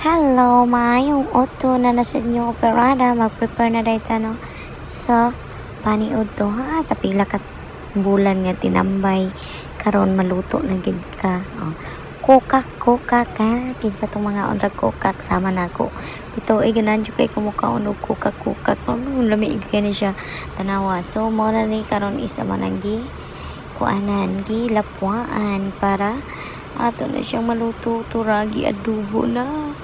Hello, maayong uto na nasa inyong operada. Mag-prepare na dahi no sa paniud to ha. Sa pila ka bulan nga tinambay karon maluto na gid ka. Oh. Kukak ka kinsa tong mga onrag kukak sama nako. Bitaw ay ganan jud kay kumukha og kukak. Lami gyud ni siya tanawa. So mo na ni karon isa mananggi kuanan gilapwaan para ato na siyang maluto turagi adobo na.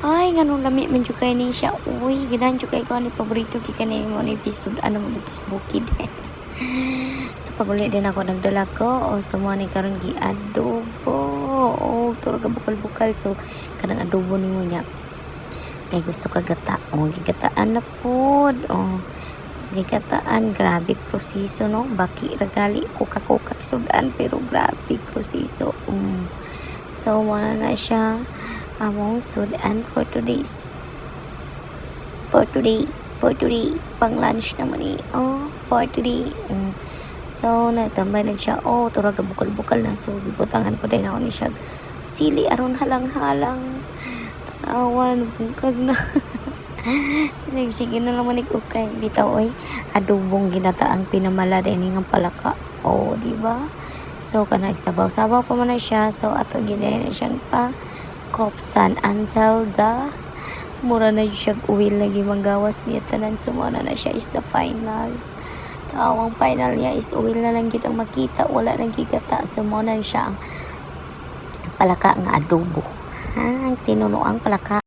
Ay nganong lami man jud kay ni siya. Uy ganan jud kay ko ni paborito gi kanay mo ni episode ano mo dito sa bukid. So paguli din ako nagdala ko o sumo ni karon gi adobo. Oh turag bukal-bukal so kanang adobo nimo nya. Kay gusto ka gata. Oh gigataan na pod. Oh gigataan, grabe proseso no, baki ragali kuka sudan pero grabe proseso. So wala na siya among sudan for today pang lunch naman ni for today. So natambay na siya turag bukal na so gibutangan ko din ako ni siya sili aron halang-halang tanawan bungkag na. Nagsige na naman ikukay bitaw oy adobong ginataang pinamala din ng palaka di ba? So kana sabaw-sabaw pa man na siya so ato ginay na siyang pa kopsan until the mura na siya uwil lagi manggawas niya tanan sumana na siya is the final. Tawang final niya is uwil na lang gid ang makita wala nang gigata so mo na siya ang palaka nga adobo. Ang tinuno ang palaka